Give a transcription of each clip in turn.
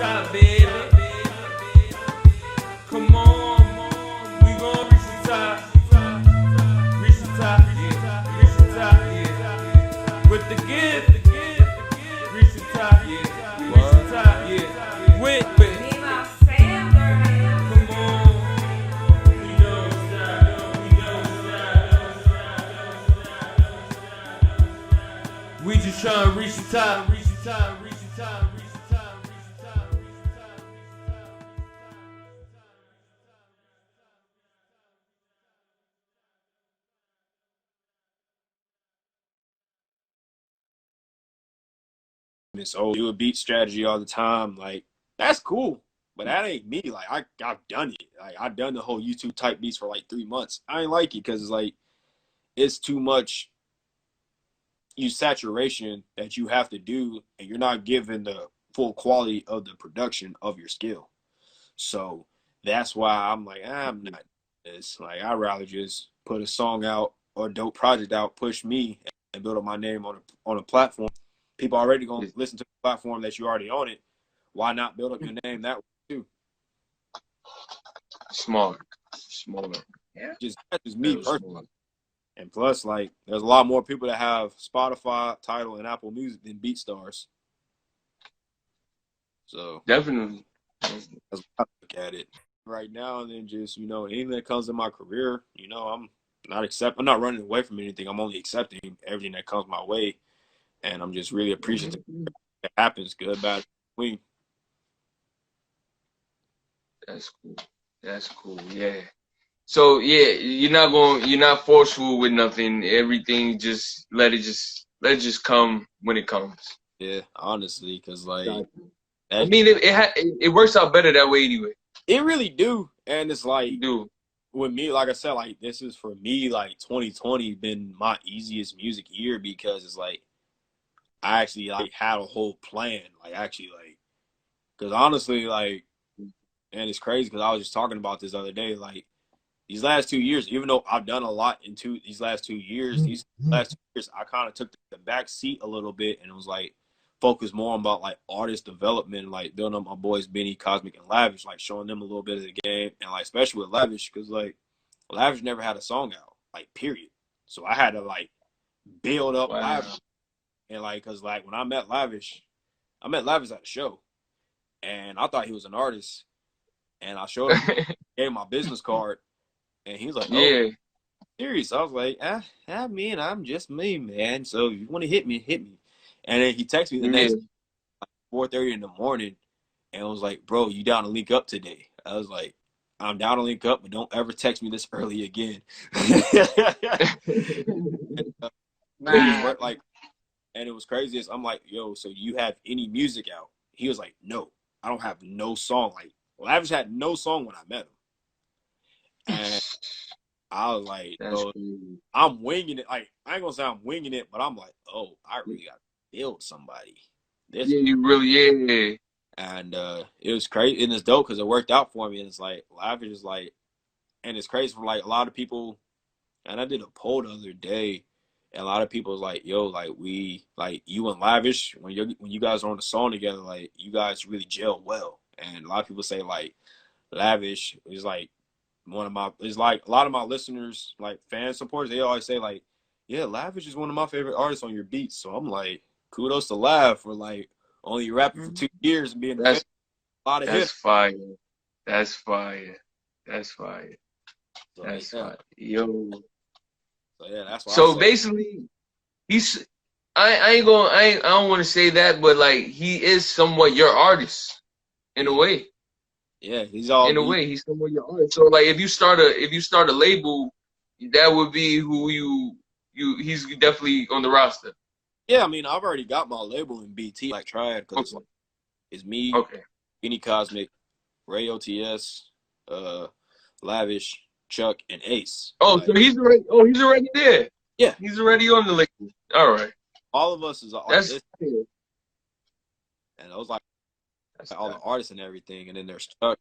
top, baby. Come on, we gon' reach the top. Reach the top, yeah. Reach the top, yeah. With the gift, reach the top, yeah. Reach the top, yeah. With Me, my Sanders. come on, we don't stop, we don't stop. We just tryna reach the top, reach the top, reach the top, reach the top, reach the top, reach the top, reach the top. So do a beat strategy all the time. Like, that's cool. But that ain't me. Like, I've done it. Like, I've done the whole YouTube type beats for like 3 months. I ain't like it because it's like, it's too much saturation that you have to do, and you're not given the full quality of the production of your skill. So that's why I'm like, I'm not this. Like, I'd rather just put a song out or a dope project out, push me, and build up my name on a platform. People already gonna listen to the platform that you already own it. Why not build up your name that way too? Smart. Yeah. That's just me personally. And plus, like, there's a lot more people that have Spotify, Tidal, and Apple Music than BeatStars. So Definitely. that's how I look at it right now. And then just, anything that comes in my career, I'm not running away from anything. I'm only accepting everything that comes my way. And I'm just really appreciative it happens, good, bad, clean. That's cool. Yeah. So yeah, you're not forceful with nothing. Everything just let it just come when it comes. Yeah, honestly, because like, I mean, it works out better that way anyway. It really do. And it's like, with me, like I said, like, this is for me, like, 2020 been my easiest music year because it's like, I actually like had a whole plan, like, actually, like, because honestly, like, and it's crazy because I was just talking about this the other day, like, these last 2 years, even though I've done a lot in these last 2 years, I kind of took the back seat a little bit and it was like focused more on about like artist development, like building up my boys Benny, Cosmic, and Lavish, like showing them a little bit of the game, and like especially with Lavish because like Lavish never had a song out, like, period. So I had to like build up Lavish, and like because like when I met Lavish at the show, and I thought he was an artist, and I showed him, gave him my business card. And he was like, "Oh, serious?" I was like, I mean, I'm just me, man. So if you want to hit me, hit me." And then he texted me the next 4:30 in the morning, and was like, "Bro, you down to link up today?" I was like, "I'm down to link up, but don't ever text me this early again." And it was crazy. I'm like, "Yo, so you have any music out?" He was like, "No, I don't have no song." Like, Lavish had no song when I met him. And I was like, I'm winging it. Like, I ain't gonna say I'm winging it, but I'm like, oh, I really got to build somebody. Yeah. And it was crazy, and it's dope because it worked out for me. And it's like, Lavish is like, and it's crazy for like a lot of people. And I did a poll the other day, and a lot of people was like, yo, like, you and Lavish, when you guys are on the song together, like, you guys really gel well. And a lot of people say like Lavish is like it's like a lot of my listeners, like fan supporters, they always say like, yeah, Lavish is one of my favorite artists on your beats. So I'm like, kudos to Lav for like only rapping for 2 years and being a lot of hits. That's fire. Yo. So yeah, that's why. So basically, I don't want to say that, but like, he is somewhat your artist in a way. Yeah, he's somewhat your artist. So like, if you start a label, that would be who he's definitely on the roster. Yeah, I mean, I've already got my label in BT, like, Triad, because it's me, Benny, Cosmic, Ray OTS, Lavish, Chuck, and Ace. Oh, like, so he's already there. Yeah, he's already on the label. All right. All of us is artists. And those like all the artists and everything, and then they're stuck.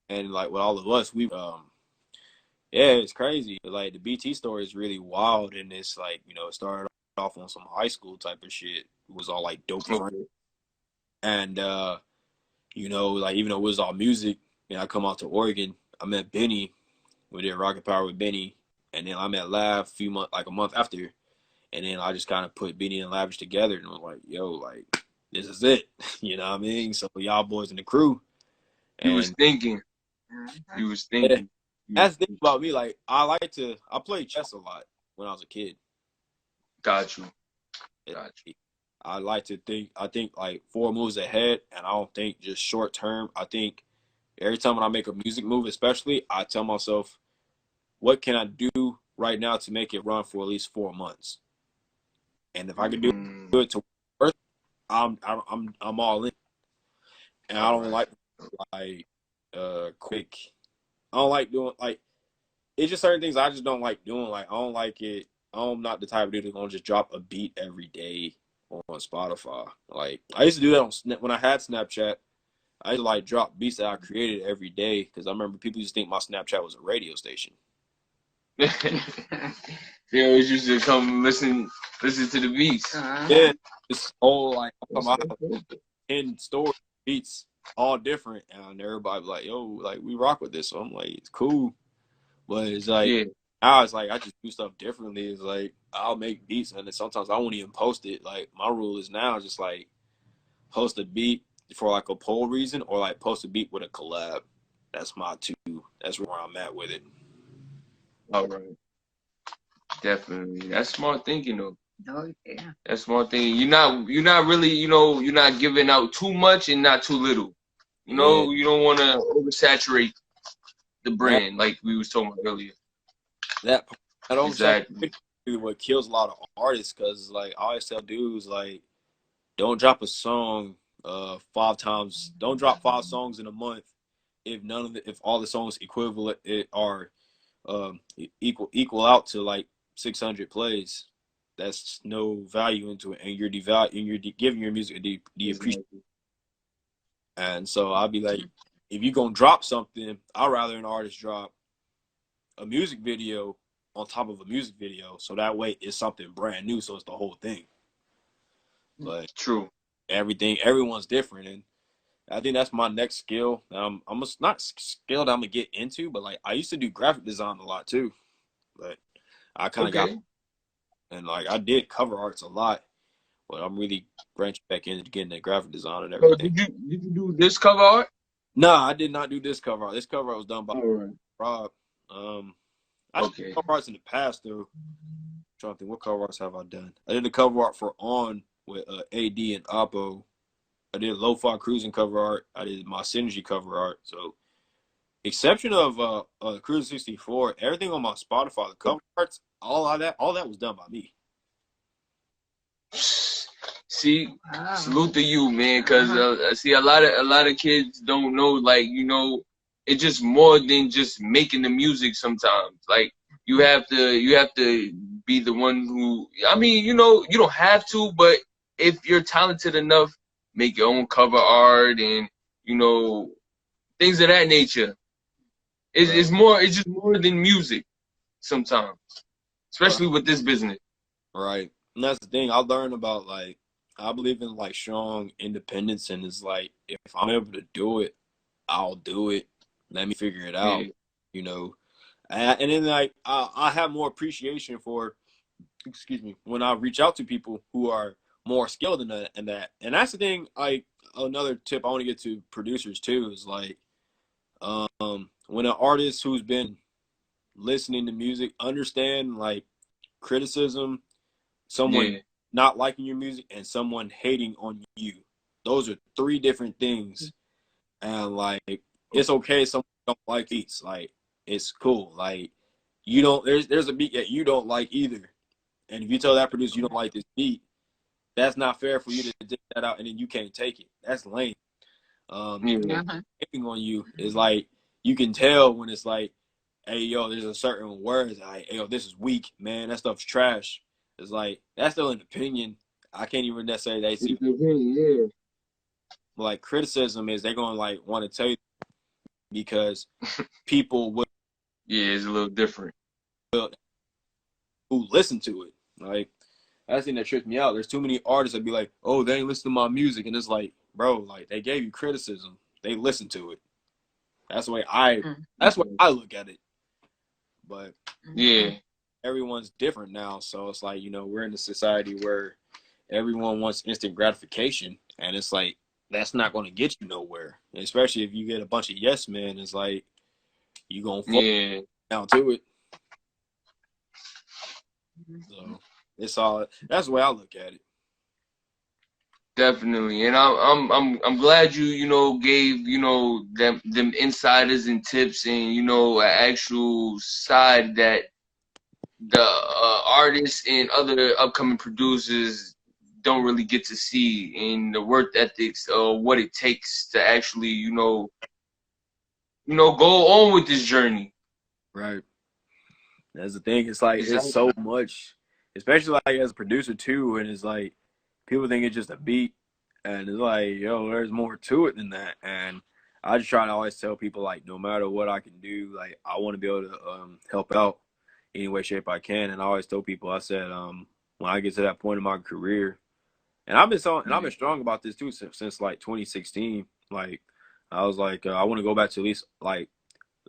And like with all of us, yeah, it's crazy. Like, the BT story is really wild, and it's like, it started off on some high school type of shit. It was all like dope friends. And you know, like even though it was all music, and I come out to Oregon, I met Benny. We did Rocket Power with Benny, and then I met Lav a month after, and then I just kind of put Benny and Lavish together, and I was like, yo, like this is it, you know what I mean? So y'all boys in the crew, You was and thinking. You was thinking. that's the thing about me. Like I played chess a lot when I was a kid. Got you. Got you. I like to think. I think like 4 moves ahead, and I don't think just short term. I think every time when I make a music move, especially, I tell myself, what can I do right now to make it run for at least 4 months? And if I can do it to work, I'm all in. And I don't like quick. I don't like doing like it's just certain things I just don't like doing. Like I don't like it. I'm not the type of dude that's gonna just drop a beat every day on Spotify. Like I used to do that when I had Snapchat. I used to like drop beats that I created every day because I remember people used to think my Snapchat was a radio station. They always used to come listen to the beats. Yeah, it's all like I have 10 stories, beats, all different, and everybody be like, "Yo, like we rock with this." So I'm like, it's cool, but it's like now it's like I just do stuff differently. It's like I'll make beats, and then sometimes I won't even post it. Like my rule is now just like post a beat for like a poll reason, or like post a beat with a collab. That's my two. That's where I'm at with it. All right. Definitely. That's smart thinking though. Oh yeah. That's smart thinking. You're not really, you're not giving out too much and not too little. You know, you don't want to oversaturate the brand like we was talking about earlier. That exactly what kills a lot of artists, because like I always tell dudes, like, don't drop a song 5 times. Don't drop 5 songs in a month if all the songs equivalent are equal out to like 600 plays. That's no value into it, and you're giving your music a depreciation. And so I'll be like, if you're gonna drop something, I'd rather an artist drop a music video on top of a music video, so that way it's something brand new, so it's the whole thing. But true, everyone's different, and I think that's my next skill. I'm not skill that I'm gonna get into, but like I used to do graphic design a lot too. But I kind of got, and like I did cover arts a lot, but I'm really branching back into getting that graphic design and everything. Did you do this cover art? No, I did not do this cover art. This cover art was done by Rob. I did cover arts in the past though. I'm trying to think, what cover arts have I done? I did the cover art for On with AD and Oppo. I did Lo-Fi Cruising cover art. I did my Synergy cover art. So, exception of Cruiser 64, everything on my Spotify, the cover arts, all that was done by me. See, salute to you, man, because see, a lot of kids don't know, like, it's just more than just making the music. Sometimes, like, you have to be the one who, I mean, you don't have to, but if you're talented enough, make your own cover art and things of that nature. It's just more than music sometimes, especially with this business. Right, and that's the thing I learned about. Like, I believe in like strong independence, and it's like if I'm able to do it, I'll do it. Let me figure it out, And then like I have more appreciation for, when I reach out to people who are more skilled in that, and that's the thing. Like another tip I want to get to producers too is like, when an artist who's been listening to music understand like criticism, someone not liking your music, and someone hating on you. Those are 3 different things, and like it's okay if someone don't like beats. Like it's cool. Like you don't. There's a beat that you don't like either, and if you tell that producer you don't like this beat, that's not fair for you to dig that out and then you can't take it. That's lame. Hating on you is like, you can tell when it's like, hey yo, there's a certain words like, hey yo, this is weak, man. That stuff's trash. It's like, that's still an opinion. I can't even necessarily see. Like criticism is they're gonna like want to tell you because people will. Yeah, it's a little different. Who listen to it? Like that's the thing that tripped me out. There's too many artists that be like, oh, they ain't listen to my music, and it's like, bro, like they gave you criticism. they listen to it. That's the way I look at it. But Yeah. everyone's different now, so it's like, you know, we're in a society where everyone wants instant gratification, and it's like that's not going to get you nowhere. Especially if you get a bunch of yes men, it's like you gonna fall down to it. So it's all, that's the way I look at it. Definitely, and I'm glad you know gave them insiders and tips and an actual side that the artists and other upcoming producers don't really get to see in the work ethics of what it takes to actually go on with this journey. Right. That's the thing. It's like it's so much, especially like as a producer too, and it's like people think it's just a beat, and it's like, yo, there's more to it than that. And I just try to always tell people, like, no matter what I can do, like, I want to be able to help out any way, shape I can. And I always tell people, I said, when I get to that point in my career, and I've been strong about this too since like 2016. Like, I was like, I want to go back to at least to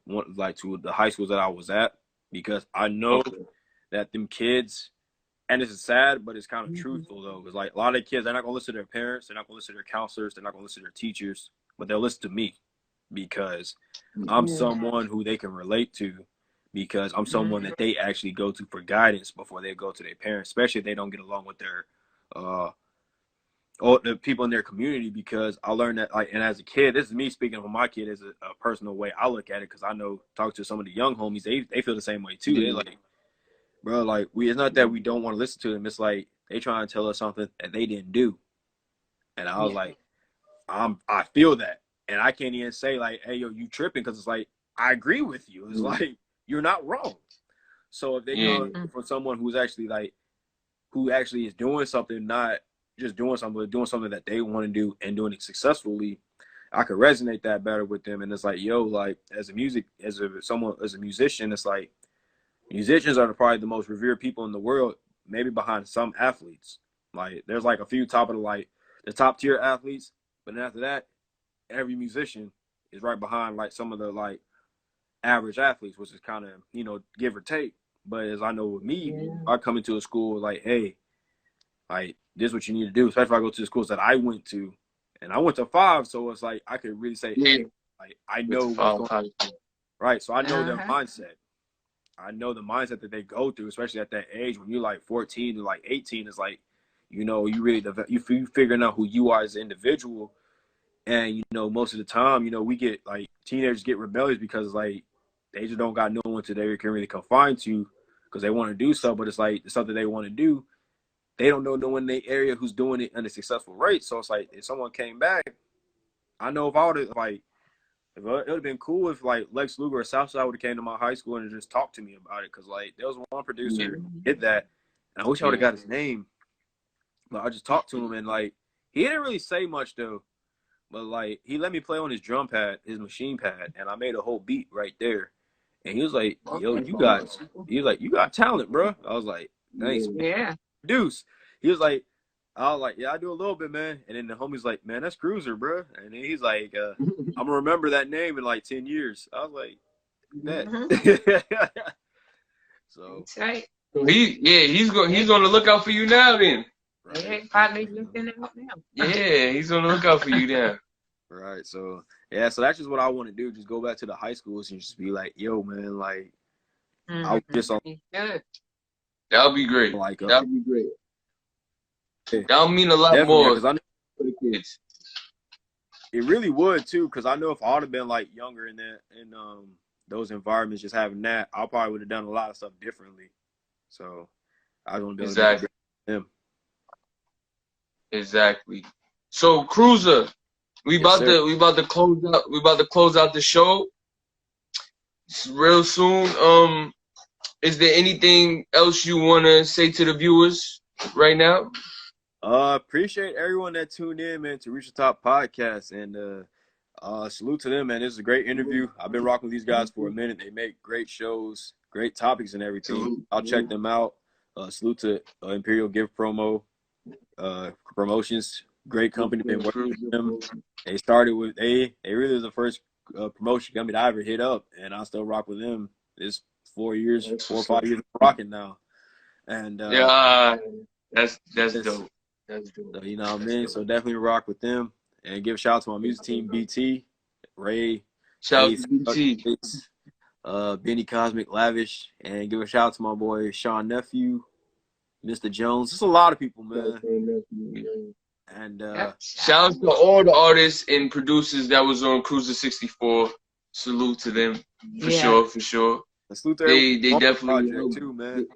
the high schools that I was at, because I know that them kids. And this is sad, but it's kind of truthful, though, because like a lot of kids, they're not going to listen to their parents, they're not going to listen to their counselors, they're not going to listen to their teachers, but they'll listen to me because I'm someone who they can relate to, because I'm someone that they actually go to for guidance before they go to their parents, especially if they don't get along with their the people in their community. Because I learned that, like, and as a kid, this is me speaking for my kid as a personal way I look at it, because I know, talk to some of the young homies, they feel the same way too. They're like, bro, like, it's not that we don't want to listen to them. It's like they trying to tell us something that they didn't do. And I was like, I feel that. And I can't even say, like, hey, yo, you tripping, because it's like, I agree with you. It's like, you're not wrong. So if they come from someone who's actually, like, who actually is doing something, not just doing something, but doing something that they want to do and doing it successfully, I could resonate that better with them. And it's like, yo, like, as a musician, it's like, musicians are probably the most revered people in the world, maybe behind some athletes. Like, there's like a few the top tier athletes, but then after that, every musician is right behind like some of the like average athletes, which is kind of, give or take. But as I know with me, I come into a school like, hey, like, this is what you need to do, especially if I go to the schools that I went to, and I went to 5, so it's like I could really say, hey, like, I know what's going on. Right, so I know their mindset. I know the mindset that they go through, especially at that age when you're like 14 to like 18. Is like, you really you figuring out who you are as an individual. And most of the time, we get like teenagers get rebellious because like they just don't got no one to they can really confine to, because they want to do so, but it's like it's something they want to do. They don't know no one in their area who's doing it at a successful rate. So it's like, if someone came back, I know if I would have like. It would have been cool if like Lex Luger or Southside would have came to my high school and just talked to me about it, because like there was one producer who did that, and I wish I would have got his name, but I just talked to him, and like he didn't really say much though, but like he let me play on his drum pad, his machine pad, and I made a whole beat right there, and he was like, "Yo, you got talent, bro." I was like, "Thanks, Deuce." He was like, I was like, yeah, I do a little bit, man. And then the homie's like, man, that's Cruzer, bro. And then he's like, I'm gonna remember that name in like 10 years. I was like, that. So that's right. He's gonna look out for you now then. Right. Yeah, probably looking out now. Yeah, he's gonna look out for you now. Right. So yeah, so that's just what I want to do. Just go back to the high schools and just be like, yo, man, like I'll just on. That'll be great. Like, that'll be great. That'll mean a lot more because I know for the kids. It really would too, because I know if I would have been like younger in those environments, just having that, I probably would have done a lot of stuff differently. So I don't know exactly him. Exactly. So Cruzer, we about to close out. We about to close out the show real soon. Is there anything else you wanna say to the viewers right now? Appreciate everyone that tuned in, man, to Reach the Top Podcast, and salute to them, man. This is a great interview. I've been rocking with these guys for a minute. They make great shows, great topics and everything. I'll check them out. Salute to Imperial Gift Promotions. Great company. Been working with them. They started with they really was the first promotion company that I ever hit up, and I still rock with them. It's 4 years, 4 or 5 years of rocking now. And yeah, that's dope. That's dope. So, you know what I mean? So definitely rock with them, and give a shout out to my music team, BT, Ray, Shout out Ace, to BT. Benny Cosmic Lavish, and give a shout out to my boy Sean Nephew, Mr. Jones. There's a lot of people, man. And shout out to all the artists and producers that was on Cruzer 64. Salute to them for sure. Salute to they definitely project too, man.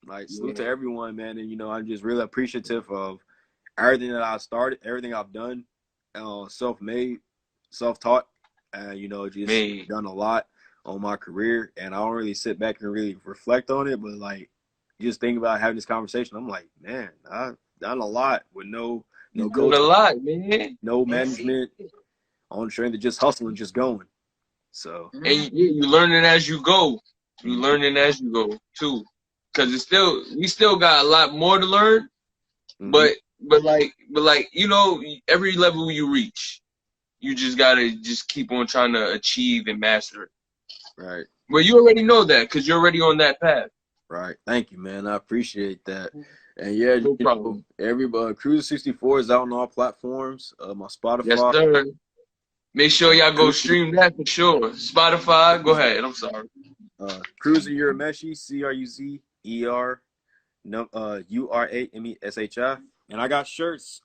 Like salute to everyone, man. And you know, I'm just really appreciative of everything that I started, everything I've done, self-made, self-taught, and you know, just done a lot on my career. And I don't really sit back and really reflect on it, but like just think about having this conversation. I'm like, man, I've done a lot with no coaching, a lot, man. No management, on the train to just hustling, just going. So and you learning as you go. You learning as you go too, because we still got a lot more to learn. But like you know, every level you reach, you just gotta just keep on trying to achieve and master it. Right. Well, you already know that because you're already on that path. Right. Thank you, man. I appreciate that. And yeah, no problem. Everybody, Cruzer 64 is out on all platforms. My Spotify. Yes, sir. Make sure y'all go stream that for sure. Spotify. Go ahead. I'm sorry. Cruzer Urameshi, CRUZER, and I got shirts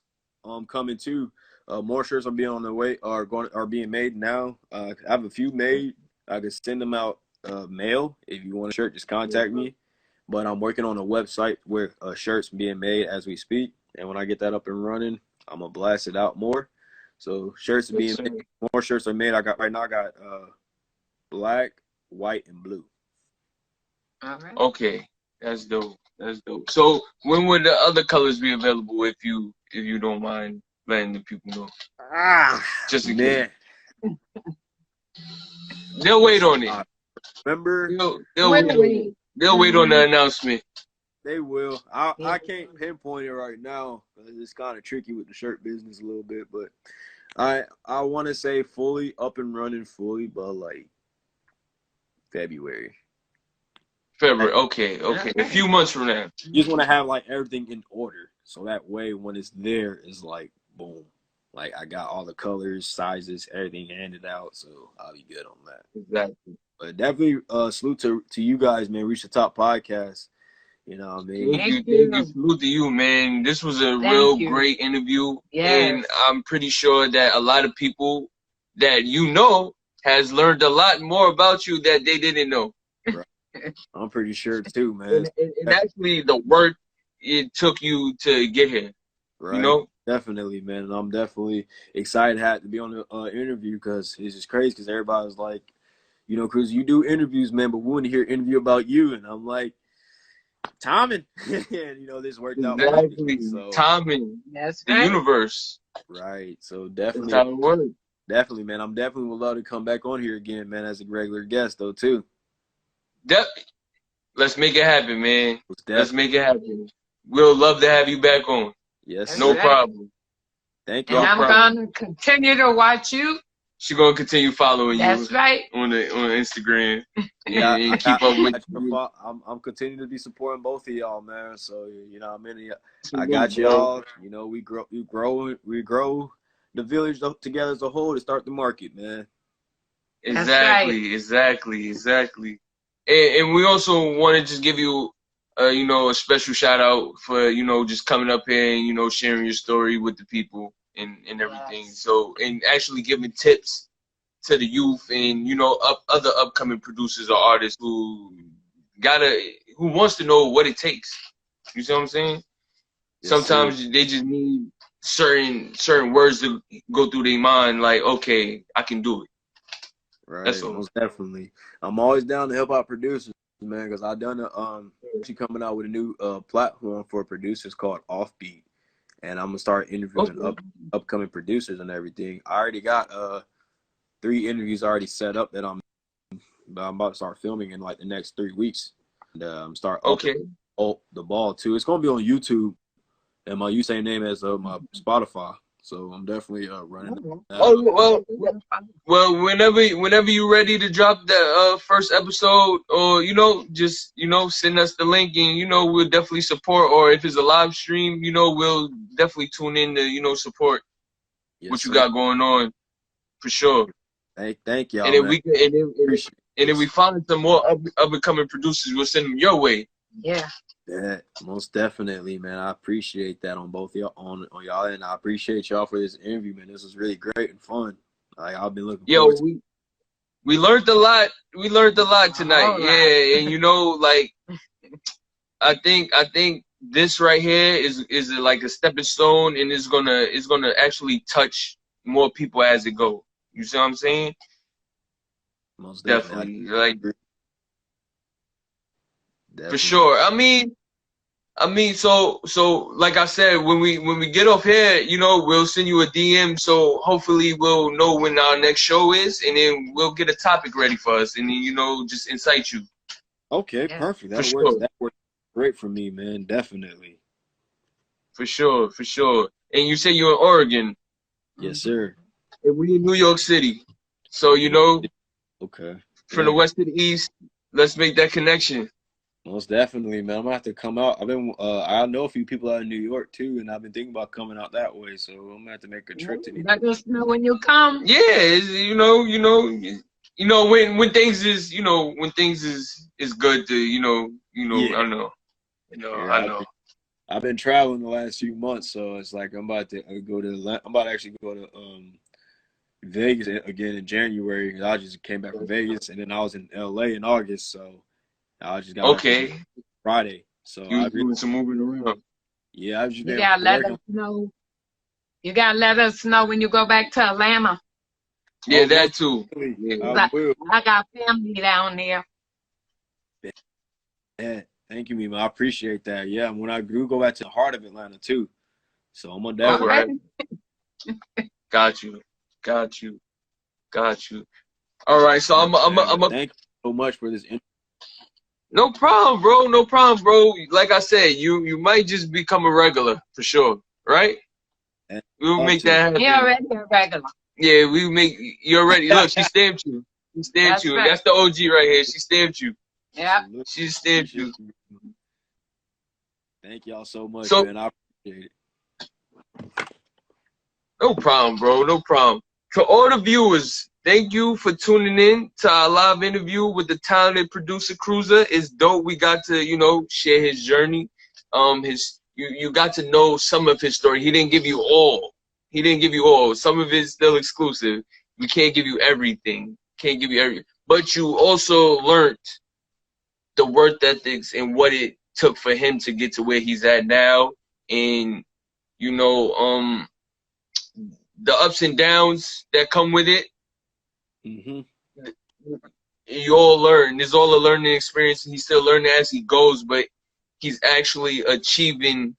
coming too. More shirts are being on the way, are being made now. I have a few made. I could send them out mail. If you want a shirt, just contact me. But I'm working on a website where shirts being made as we speak. And when I get that up and running, I'm gonna blast it out more. So shirts are being made. More shirts are made. I got black, white, and blue. All right. Okay, that's dope. That's dope. So when would the other colors be available if you don't mind letting the people know? Just again. They'll wait on it. Remember? They'll wait on the announcement. They will. I can't pinpoint it right now. It's kind of tricky with the shirt business a little bit, but I want to say fully up and running but like February. Okay. A few months from now. You just want to have like everything in order, so that way when it's there, it's like boom. Like I got all the colors, sizes, everything handed out, so I'll be good on that. Exactly. But definitely salute to you guys, man. Reach the Top Podcast. You know what I mean? Thank you. Salute to you, man. This was a great interview. Yes. And I'm pretty sure that a lot of people that you know has learned a lot more about you that they didn't know. Right. I'm pretty sure too, man. And actually the work it took you to get here. Right. You know? Definitely, man. And I'm definitely excited to be on the interview because it's just crazy because everybody's like, you know, Cruzer, you do interviews, man, but we want to hear an interview about you. And I'm like, timing. And, you know, this worked out. Exactly. So, timing. That's the universe. Right. So definitely. That's how it works. Definitely, man. I'm definitely would love to come back on here again, man, as a regular guest, though, too. Let's make it happen, man. Let's make it happen. We'll love to have you back on. Yes. No problem. Thank you. And I'm going to continue to watch you. She's going to continue following you. That's right. On Instagram. And keep up with you. I'm continuing to be supporting both of y'all, man. So, you know, I got y'all. You know, we grow the village together as a whole to start the market, man. Exactly. And we also want to just give you, you know, a special shout out for, you know, just coming up here and, you know, sharing your story with the people and everything. Yes. So, and actually giving tips to the youth and, you know, other upcoming producers or artists who wants to know what it takes. You see what I'm saying? Yes, sometimes they just need certain words to go through their mind, like, okay, I can do it. Right. That's most definitely. I'm always down to help out producers, man, because I've done actually coming out with a new platform for producers called Offbeat, and I'm gonna start interviewing upcoming producers and everything. I already got 3 interviews already set up that I'm about to start filming in like the next 3 weeks. And start the ball too. It's gonna be on YouTube, and my username is my Spotify. So I'm definitely running that Oh well, whenever you're ready to drop the first episode, or just send us the link, and we'll definitely support. Or if it's a live stream, we'll definitely tune in to support what you got going on for sure. Thank y'all, and then man. we can, and then we find some more up and coming producers. We'll send them your way. Yeah. Yeah, most definitely, man. I appreciate that on both y'all, on y'all, and I appreciate y'all for this interview, man. This was really great and fun. Like, I've been looking forward to. We learned a lot. We learned a lot tonight. Yeah, and like I think this right here is like a stepping stone, and it's gonna actually touch more people as it go. You see what I'm saying? Most definitely. Like definitely. For sure. I mean, so like I said, when we get off here, we'll send you a DM. So hopefully we'll know when our next show is, and then we'll get a topic ready for us, and then just incite you. Okay, perfect. That for works. Sure. That works great for me, man. Definitely. For sure. And you say you're in Oregon. Yes, sir. And we in New York City. So Okay. From the west to the east, let's make that connection. Most definitely, man. I'm gonna have to come out. I know a few people out in New York too, and I've been thinking about coming out that way. So I'm gonna have to make a trip to New York. Let us know when you come. Yeah, when things is when things is good to Yeah. I know. I know. I've been traveling the last few months, so it's like I'm about to actually go to Vegas again in January. I just came back from Vegas, and then I was in LA in August, so I just got back Friday. So you doing some moving around. Yeah, I've just been You gotta let us know. You gotta let us know when you go back to Atlanta. Yeah, that too. Yeah. I got family down there. Yeah, thank you, Mima. I appreciate that. Yeah, when I do go back to the heart of Atlanta too, so I'm gonna definitely. Right. Got you. All right, so I'm. Thank you so much for this interview. No problem, bro. Like I said, you might just become a regular for sure, right? We'll make that happen. You're already a regular. Yeah, you're already. Look, she stamped you. That's you. Right. That's the OG right here. She stamped you. Yeah. She stamped you. Thank y'all so much, man. I appreciate it. No problem, bro. No problem. To all the viewers, thank you for tuning in to our live interview with the talented producer Cruzer. It's dope. We got to, share his journey. You got to know some of his story. He didn't give you all. Some of it's still exclusive. We can't give you everything. But you also learned the work ethics and what it took for him to get to where he's at now. And, the ups and downs that come with it. Mm-hmm. You all learn. It's all a learning experience, and he's still learning as he goes, but he's actually achieving,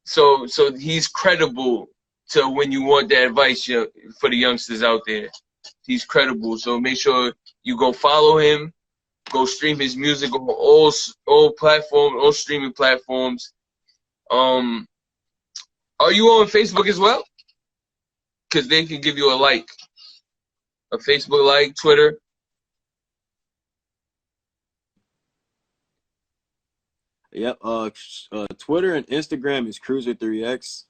so he's credible to when you want that advice for the youngsters out there. He's credible. So make sure you go follow him, go stream his music on all platforms, all streaming platforms. Are you on Facebook as well? Because they can give you a Facebook like, Twitter. Yep. Twitter and Instagram is Cruzer3X.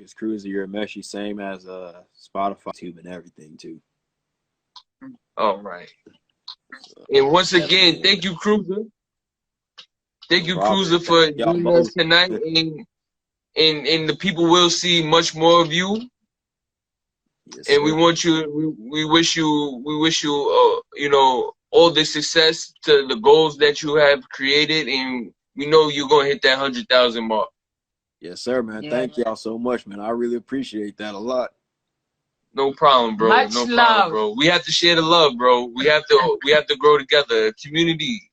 It's Cruzer Urameshi, same as Spotify, YouTube, and everything too. All right. And once again, thank you, Cruzer. Thank you, Cruzer, for joining us tonight. And the people will see much more of you. Yes, and we want you. We wish you. All the success to the goals that you have created, and we know you're gonna hit that 100,000 mark. Yes, sir, man. Yeah. Thank y'all so much, man. I really appreciate that a lot. No problem, bro. Much no love. Problem, bro. We have to share the love, bro. We have to grow together. Community.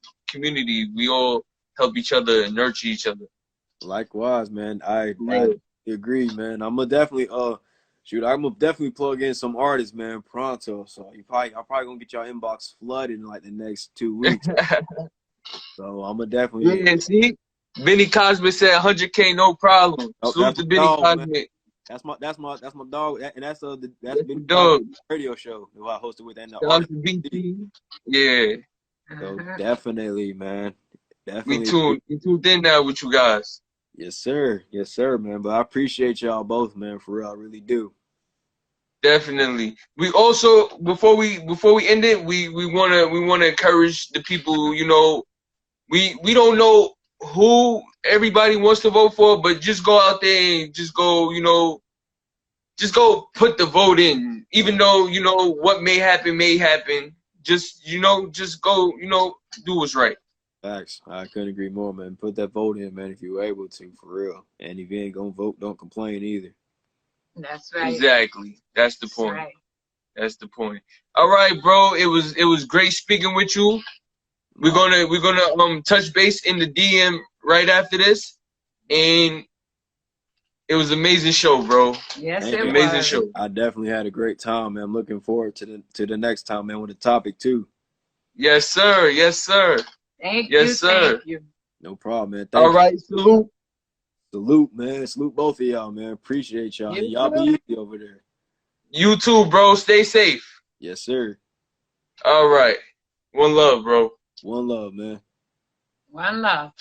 We all help each other and nurture each other. Likewise, man. I agree, man. I'm gonna definitely I'm gonna definitely plug in some artists, man, pronto. So I'm probably gonna get y'all inbox flooded in like the next 2 weeks. So I'm gonna definitely. Yeah, see, Benny Cosby said 100K, no problem. Oh, Salute that's to my Benny dog, man. Cosby. That's my dog, and that's That's Benny the dog. Cosby's radio show that I hosted with, and the Shout out artist. to BT. Yeah. So Uh-huh. definitely, man, We definitely. tuned in now with you guys. Yes, sir, man. But I appreciate y'all both, man. For real, I really do. Definitely. We also before we end it, we wanna encourage the people, you know, we don't know who everybody wants to vote for, but just go out there and just go, you know, just go put the vote in. Even though, you know, what may happen. Just, you know, just go, you know, do what's right. Facts. I couldn't agree more, man. Put that vote in, man, if you're able to, for real. And if you ain't gonna vote, don't complain either. That's right. Exactly. That's the That's point. right. That's the point. All right, bro. It was great speaking with you. We're gonna touch base in the DM right after this, and it was an amazing show, bro. Yes, Thank it you. Amazing was. show. I definitely had a great time, man. I'm looking forward to the next time, man, with the topic too. Yes, sir. Yes, sir. Thank Yes, you. sir. Thank you. No problem, man. All Thank you. right, salute. Salute, man. Salute both of y'all, man. Appreciate y'all. You Y'all be easy over there. You too, bro. Stay safe. Yes, sir. All right. One love, bro. One love, man. One love.